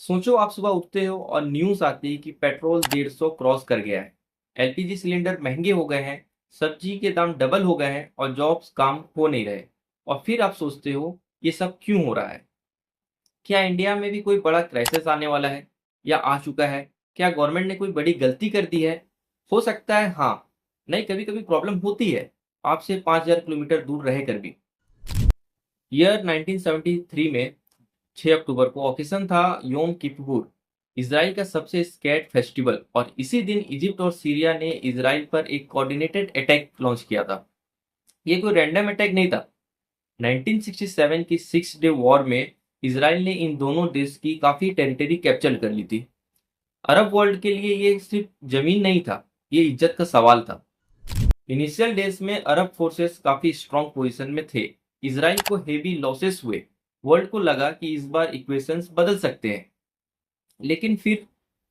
सोचो आप सुबह उठते हो और न्यूज़ आती है कि पेट्रोल 150 क्रॉस कर गया है। एलपीजी सिलेंडर महंगे हो गए हैं, सब्जी के दाम डबल हो गए हैं और जॉब्स काम हो नहीं रहे। और फिर आप सोचते हो ये सब क्यों हो रहा है? क्या इंडिया में भी कोई बड़ा क्राइसिस आने वाला है या आ चुका है? क्या गवर्नमेंट ने कोई बड़ी गलती कर दी है? हो सकता है, हाँ। नहीं, कभी कभी प्रॉब्लम होती है, आपसे 5000 किलोमीटर दूर रह कर भी। ईयर 1973 में 6 अक्टूबर को ओकेजन था योम किपुर, इसराइल का सबसे स्कैट फेस्टिवल, और इसी दिन इजिप्ट और सीरिया ने इसराइल पर एक कोऑर्डिनेटेड अटैक लॉन्च किया था। ये कोई रैंडम अटैक नहीं था। 1967 की 6 डे वॉर में इसराइल ने इन दोनों देश की काफी टेरिटरी कैप्चर कर ली थी। अरब वर्ल्ड के लिए ये सिर्फ जमीन नहीं था, ये इज्जत का सवाल था। इनिशियल डेज में अरब फोर्सेस काफी स्ट्रांग पोजीशन में थे। इसराइल को हेवी लॉसेस हुए। वर्ल्ड को लगा कि इस बार इक्वेशंस बदल सकते हैं। लेकिन फिर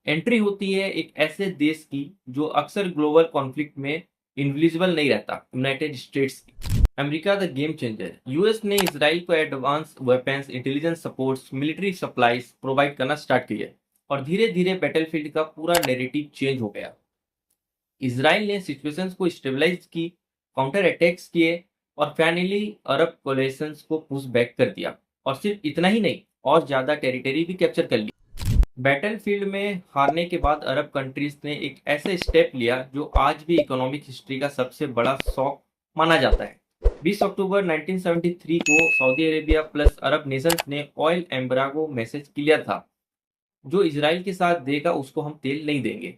एंट्री होती है एक ऐसे देश की जो अक्सर ग्लोबल कॉन्फ्लिक्ट में इनविजिबल नहीं रहता, यूनाइटेड स्टेट्स की। America the game changer. US ने इसराइल को advance weapons, intelligence supports, military supplies provide करना स्टार्ट किया और धीरे धीरे बैटलफील्ड का पूरा नैरेटिव चेंज हो गया। इसराइल ने सिचुएशंस को स्टेबलाइज की, काउंटर अटैक्स किए और फाइनली अरब कोलेशंस को पुश बैक कर दिया। और सिर्फ इतना ही नहीं, और ज्यादा टेरिटरी भी कैप्चर कर ली। बैटलफील्ड में हारने के बाद अरब कंट्रीज ने एक ऐसे स्टेप लिया जो आज भी इकोनॉमिक हिस्ट्री का सबसे बड़ा शॉक माना जाता है। 20 अक्टूबर 1973 को सऊदी अरेबिया प्लस अरब नेशंस ने ऑयल एम्बार्गो मैसेज क्लियर था, जो इसराइल के साथ देगा उसको हम तेल नहीं देंगे।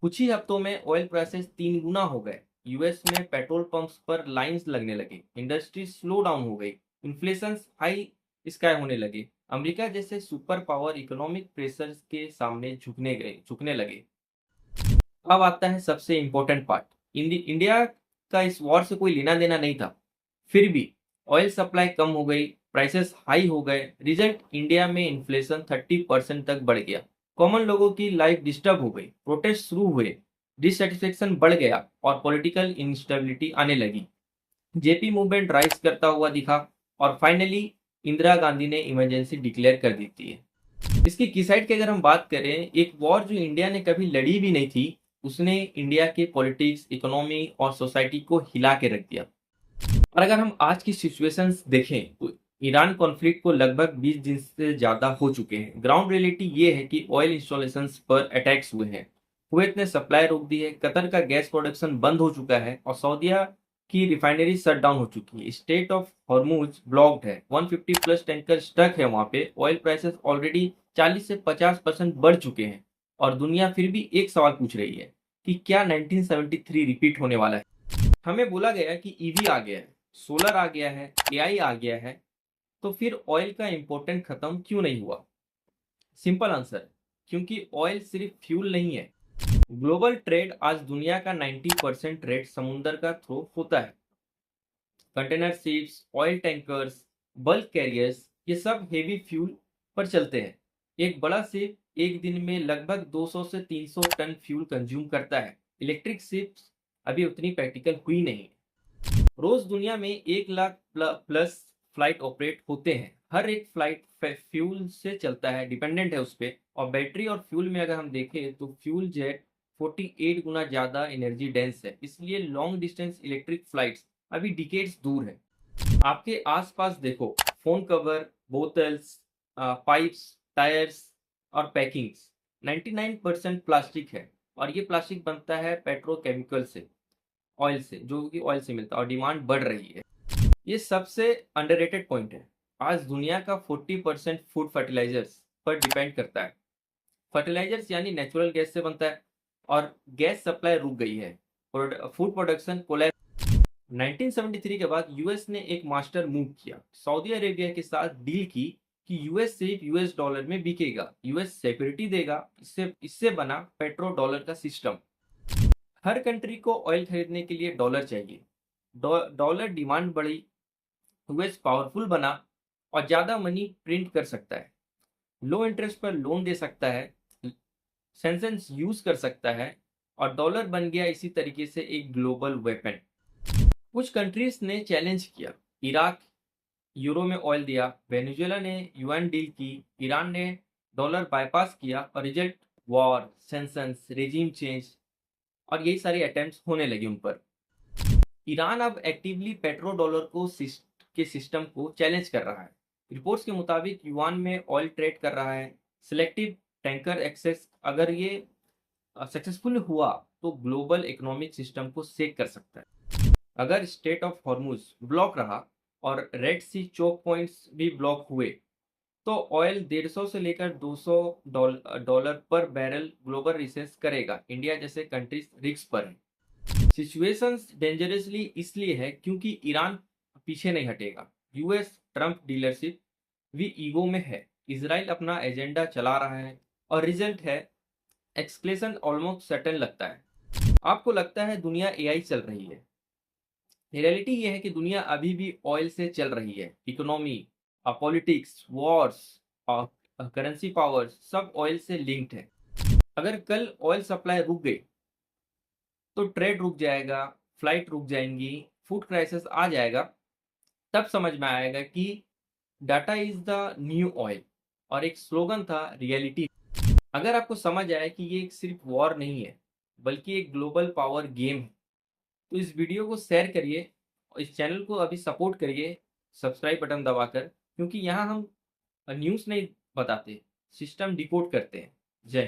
कुछ ही हफ्तों में ऑयल प्राइसेस 3 गुना हो गए। यूएस में पेट्रोल पंप्स पर लाइंस लगने लगे, इंडस्ट्री स्लो डाउन हो गई, इन्फ्लेशन हाई स्काई होने लगे। अमेरिका जैसे सुपर पावर इकोनॉमिक प्रेशर्स के सामने झुकने लगे। अब आता है सबसे इंपॉर्टेंट पार्ट। इंडिया का इस वॉर से कोई लेना देना नहीं था। फिर भी ऑयल सप्लाई कम हो गई, प्राइसेस हाई हो गए। रिजल्ट, इंडिया में इन्फ्लेशन 30% तक बढ़ गया। कॉमन लोगों की लाइफ डिस्टर्ब हो गई, प्रोटेस्ट शुरू हुए, डिससेटिस्फेक्शन बढ़ गया और पॉलिटिकल इंस्टेबिलिटी आने लगी। जेपी मूवमेंट राइज करता हुआ दिखा और फाइनली इंदिरा गांधी ने इमरजेंसी डिक्लेयर कर दी थी। इसकी की साइड की अगर हम बात करें, एक वॉर जो इंडिया ने कभी लड़ी भी नहीं थी, उसने इंडिया के पॉलिटिक्स, इकोनॉमी और सोसाइटी को हिला के रख दिया। और अगर हम आज की सिचुएशंस देखें तो ईरान कॉन्फ्लिक्ट को लगभग 20 दिन से ज्यादा हो चुके हैं। ग्राउंड रियलिटी ये है कि ऑयल इंस्टॉलेशंस पर अटैक्स हुए हैं, कुवैत ने सप्लाई रोक दी है, कतर का गैस प्रोडक्शन बंद हो चुका है और सऊदीया की रिफाइनरी शट डाउन हो चुकी है। स्टेट ऑफ हॉर्मुज ब्लॉक्ड है, 150 प्लस टैंकर स्टक है वहां पे। ऑयल प्राइसेस ऑलरेडी 40 से 50% बढ़ चुके हैं और दुनिया फिर भी एक सवाल पूछ रही है कि क्या 1973 रिपीट होने वाला है। हमें बोला गया कि ईवी आ गया है, सोलर आ गया है, एआई आ गया है, तो फिर ऑयल का इंपॉर्टेंट खत्म क्यों नहीं हुआ? सिंपल आंसर, क्योंकि ऑयल सिर्फ फ्यूल नहीं है। ग्लोबल ट्रेड आज दुनिया का 90% रेट समुद्र का थ्रू होता है। Container ships, oil tankers, bulk carriers, ये सब हेवी फ्यूल पर चलते हैं। एक बड़ा शिप एक दिन में लगभग 200 से 300 टन फ्यूल कंज्यूम करता है। इलेक्ट्रिक शिप्स अभी उतनी प्रैक्टिकल हुई नहीं। रोज दुनिया में 1 लाख प्लस फ्लाइट ऑपरेट होते हैं। हर एक फ्लाइट फ्यूल से चलता है, डिपेंडेंट है उस पर। और बैटरी और फ्यूल में अगर हम देखें तो फ्यूल जेट 48 गुना ज्यादा एनर्जी डेंस है, इसलिए लॉन्ग डिस्टेंस इलेक्ट्रिक फ्लाइट्स अभी डिकेड्स दूर है। आपके आसपास देखो, phone cover, bottles, pipes, tyres और पैकिंग्स 99% प्लास्टिक है। और ये प्लास्टिक बनता है पेट्रोकेमिकल से, ऑयल से, जो कि ऑयल से मिलता है, और डिमांड बढ़ रही है। ये सबसे अंडररेटेड पॉइंट है। आज दुनिया का 40% फूड फर्टिलाइजर्स पर डिपेंड करता है। फर्टिलाइजर्स यानी नेचुरल गैस से बनता है और गैस सप्लाई रुक गई है, फूड प्रोडक्शन कोलैप्स। 1973 के बाद यूएस ने एक मास्टर मूव किया, सऊदी अरेबिया के साथ डील की कि यूएस सिर्फ यूएस डॉलर में बिकेगा, यूएस सिक्योरिटी देगा। इससे इससे बना पेट्रो डॉलर का सिस्टम। हर कंट्री को ऑयल खरीदने के लिए डॉलर चाहिए। डॉलर डिमांड बढ़ी, यूएस पावरफुल बना और ज्यादा मनी प्रिंट कर सकता है, लो इंटरेस्ट पर लोन दे सकता है, सेंसेस यूज कर सकता है और डॉलर बन गया इसी तरीके से एक ग्लोबल वेपन। कुछ कंट्रीज ने चैलेंज किया। इराक यूरो में ऑयल दिया, वेनेजुएला ने यूएन डील की, ईरान ने डॉलर बाईपास किया और result war, sanctions, regime change और यही सारे अटेम्प्ट्स होने लगे उन पर। ईरान अब एक्टिवली पेट्रो डॉलर के सिस्टम को चैलेंज कर रहा है। रिपोर्ट्स के मुताबिक युआन में ऑयल ट्रेड कर रहा है। सिलेक्टिव टैंकर एक्सेस अगर ये सक्सेसफुल हुआ तो ग्लोबल इकोनॉमिक सिस्टम को शेक कर सकता है। अगर स्टेट ऑफ हॉर्मुज ब्लॉक रहा और रेड सी चोक पॉइंट्स भी ब्लॉक हुए तो ऑयल 150 से लेकर 200 डॉलर पर बैरल ग्लोबल रिसेस करेगा। इंडिया जैसे कंट्रीज रिस्क पर है। सिचुएशंस डेंजरसली इसलिए है क्योंकि ईरान पीछे नहीं हटेगा। यूएस ट्रंप डीलरशिप भी ईगो में है। इसराइल अपना एजेंडा चला रहा है और रिजल्ट है एक्सक्लेशन ऑलमोस्ट सर्टेन लगता है। आपको लगता है दुनिया एआई चल रही है। रियलिटी ये है कि दुनिया अभी भी ऑयल से चल रही है। इकोनॉमी, पॉलिटिक्स, वॉर्स और करेंसी पावर्स सब ऑयल से लिंक्ड है। अगर कल ऑयल सप्लाई रुक गई तो ट्रेड रुक जाएगा, फ्लाइट रुक जाएंगी, फूड क्राइसिस आ जाएगा। तब समझ में आएगा कि data is the new oil और एक स्लोगन था रियलिटी। अगर आपको समझ आए कि ये एक सिर्फ वॉर नहीं है बल्कि एक ग्लोबल पावर गेम है तो इस वीडियो को शेयर करिए और इस चैनल को अभी सपोर्ट करिए सब्सक्राइब बटन दबाकर, क्योंकि यहाँ हम न्यूज़ नहीं बताते, सिस्टम डिकोड करते हैं। जय हिंद।